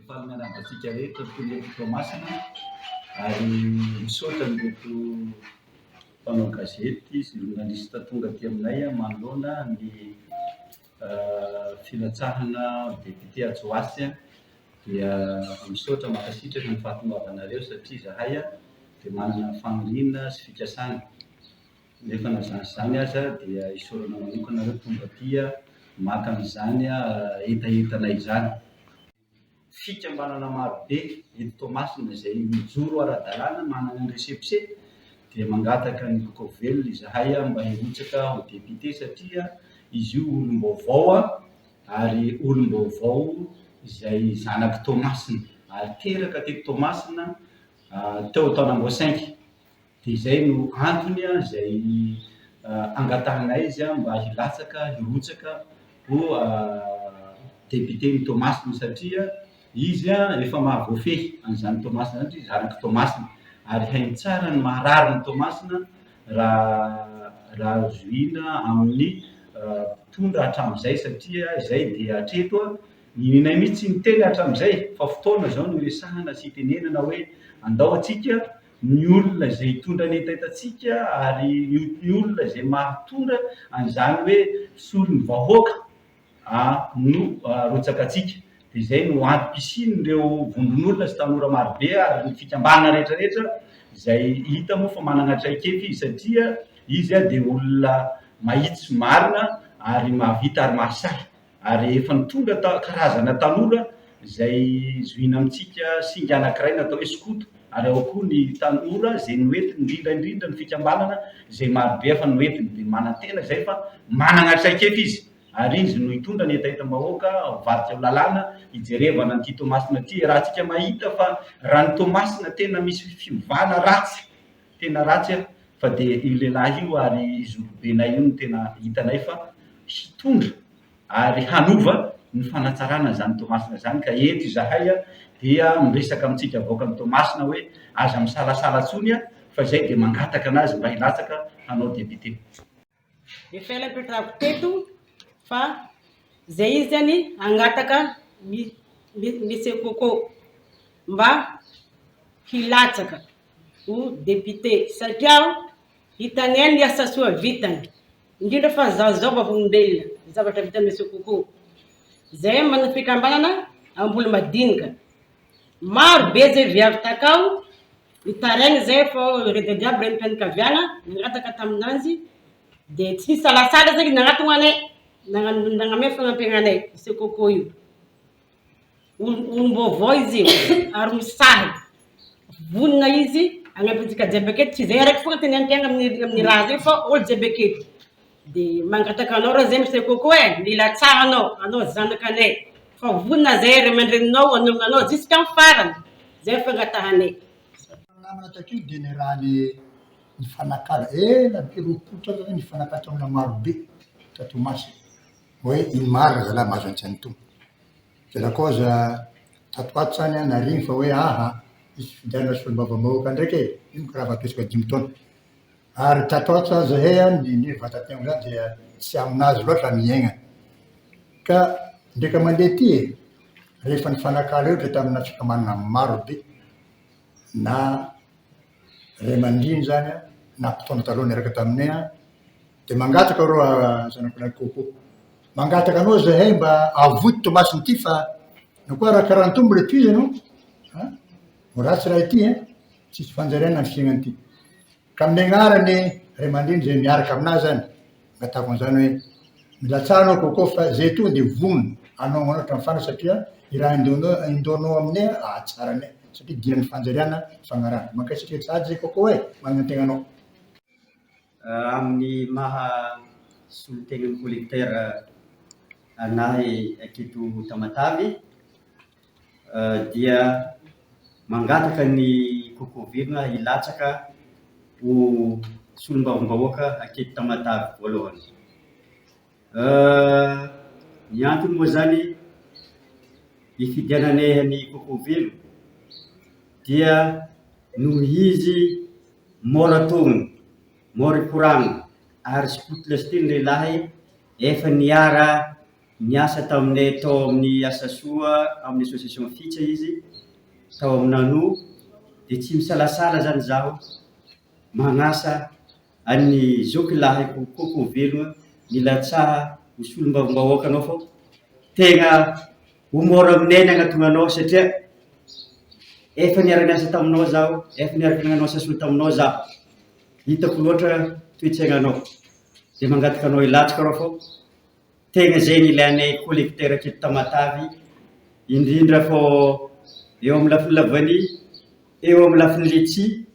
Mifaninarana-tsika rehetra toy Tomasina ary misaotra ireto mpanao gazety sy journaliste tonga aty aminay manoloana ny filatsahana député Atsoasy dia misaotra mankasitraka ny fahatongavanareo satria zahay dia manana fanorina sy fikasana nefa na zany aza dia isaorana manokana nareo tonga aty maka an'izany entaentanay izany. Fikambanana marobe eto Toamasina izay mijoro ara-dalàna manana ny resepse dia mangataka ny Coco Velona izahay mba hirotsaka ho député satria izy io olom-baovao ary olom-baovao izay zanaky Toamasina ary teraka teto Toamasina teo taona-5 dia izay no antony izay angatahanay izy mba hilatsaka hirotsaka ho député ny Toamasina satria izy efa mahavoafehy an'izany Toamasina zany izy zanaky Toamasina ary hainy tsara ny maharary ny Toamasina raha zoina amin'ny tondra hatramin'izay satria izay dia hatreto ninay mihitsy ny teny hatramin'izay fa fotoana zao no resahana sy tenenana hoe andao atsika ny olona izay hitondra ny entaitatsika ary ny olona izay mahatondra an'izany hoe solon'ny vahoaka no rotsaka atsika. Izay no antom-pisin'ireo vondron'olona sy tanora marobe ary ny fikambanana rehetrarehetra izay hita moa fa manana traikefa izy satria izy dia olona mahitsy marina ary mahavita ary mahasahy ary efa nitondra karazana tanora izay zoina amintsika singa anankiray natao hoe skoto ary ao koa ny tanora izay noentiny indrindra ny fikambanana izay marobe efa noentiny dia manantena izay fa manana traikefa izy. Ary izy no hitondra ny entaita-bahoaka varika lalàna hijerevana an'ity Toamasina ity raha tsika mahita fa raha ny Toamasina tena misy fivana ratsy tena ratsy fa dia io lehilahy io ary zorobenay io no tena hitanay fa hitondra ary hanova ny fanatsarana zany Toamasina zany ka eto izahay dia miresaka amintsika vahoaka ny Toamasina hoe aza misalasala tsony fa izay dia mangataka anazy mba hilatsaka hanao député. Efa ela petrako teto fa zay izy zany angataka misy Coco mba hilatsaka ho député satria hitany ny asa soa vitany indrindra fa zao vavolombelona zavatra vitany misy Coco zay manana fikambanana ambolo madinika maro be zay viavy takao hitaraigny zay fa redediaby reny mpianakaviana nangataka taminanzy dia tsy salasala zany nagnatona anay nagname fanampiananay misy Coco io olom-baovao izy io ary misahy vonona izy agnatintsika jiaby aketo tsy zay araiky fogna tenentegna amin'ny raha zay fa olo jiaby aketo dia mangataka anao raha zay misy Coco milatsahanao anao zanakanay fa vonona zay ray aman-dreninao anao jusqu'à ny farany zay fangatahanay. Namana takio dia ny raha ny fanakala ela mpiropotra zany ny fanakatra amina marobe ta Tomasina hoe ino marina zalahy mahazo antsany tompo c'est la cause tatoato zany nariny fa hoe izy fidiana solom-bavam-bahoaka ndraiky ino ka raha vapetraka 5 taona ary tatoato zahay ny vatantegna zany dia tsy aminazy loatra miaigna ka ndraika mandeha ty rehefa ny fanakala eo dia tamina fikambanana marobe na ray aman-driny zany na mpitaona taloha niaraka taminay dia mangataka reo zanakonay Coco mangataka anao zahay mba avoty Tomasina ity fa na koa raha karaha ny tombo le toizy anao ho ratsy raha ity tsisy fanjariana ny fiaignana ity ka amin'ny agnarany ray aman-driny zay miaraka aminazy zany angatako zany hoe milatsahanao Coco fa zay tonga dia vonona anao manao mifana satria i raha indonao aminay tsara anay satria dinan'ny fanjariana fagnarana mankasitrika sady zay Coco manana anao. Amin'ny maha solon-tegnan'ny collecteur anahy aketo Tamatavy dia mangataka ny Coco Velona hilatsaka ho solom-bavam-bahoaka aketo Tamatavy voalohany. Ny antony moa zany ifidiananay ny Coco Velona dia noho izy mora togno mora koragno ary skoto lasiteny lehilahy efa niara niasa taminay tao amin'ny asa soa amin'ny association fitsa izy tao aminano dia tsy misalasala zany zaho magnasa any zokilahyko koko velogna milatsaha hosolom-baovambahoaka anao fô tegna homora aminay ny agnatonga anao satria efa niara niasa taminao zaho, efa niaraka nagnano asa soa taminao zaho, hitako loatra toe-tsainanao dia mangataka anao hilatsaka rô fô tegna zegny ilainay collecteur aketo Tamatavy indrindra fô eo amin'ny lafiny Lavany, eo amin'ny lafiny Letsia,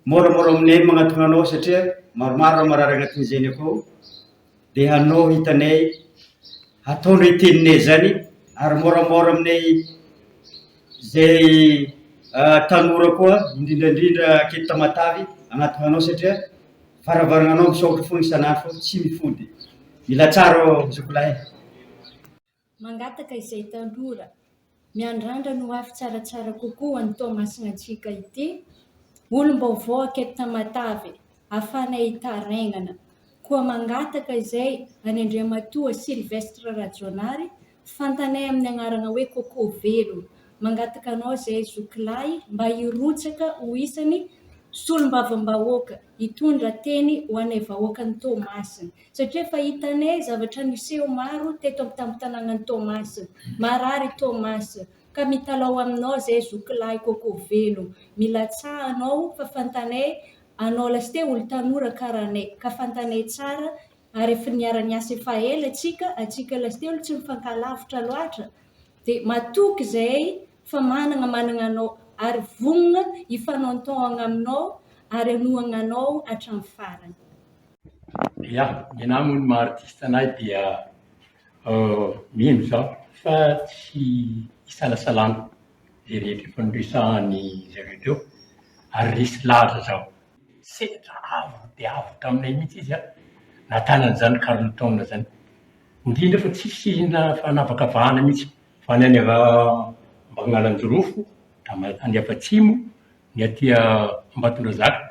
moramora aminay magnatona anao satria maromaro marary agnatin'izany akao dia anao hitanay ataonay teninay zany ary moramora aminay zay tanora koa indrindrandrindra aketo Tamatavy agnatona anao satria faravarana anao misôkatra foana isan'andro fô tsy mifody. Mila tsara zokolahy. Mangataka izay tanora miandrandra no avy tsaratsara kokoa ny tao-masina antsika ity olom-baovao aketo Tamatavy ahafahanay hitarainana koa mangataka izay any Andriamatoa Sylvestre Rajonary fantanay amin'ny anarana hoe Koko Velo mangataka anao izay zokolahy mba hirotsaka ho isany solom-bavam-bahoaka hitondra teny ho anay vahoakany Toamasina satria efa hitanay zavatra niseho maro teto amin'ny tampon-tanànan'ny Toamasina marary Toamasina ka mitalao aminao izay zokolahy Koko Velo mila tsahanao fa fantanay anao lasite olo tanora karanay ka fantanay tsara ary efa niara-niasa efa ela atsika lasite olo tsy mifankalavitra loatra dia matoky izay fa manana anao ary vonona ifanaontaoagna aminao ary anohagna anao hatramin'ny farany. Ya, ny namony maha-artiste anahy dia mino zaho fa tsy isalasalana zay rehetra ifandresahany zareo teo ary resy laza zaho. Sedra avo dia avotra aminay mihitsy izy natanany zany Carlton zany. Indrindra fa tsisy fanavakavahana mihitsy fa ny any Ambagnalanan-Jorofo, any Afatsimo, ny aty Ambatondrazaka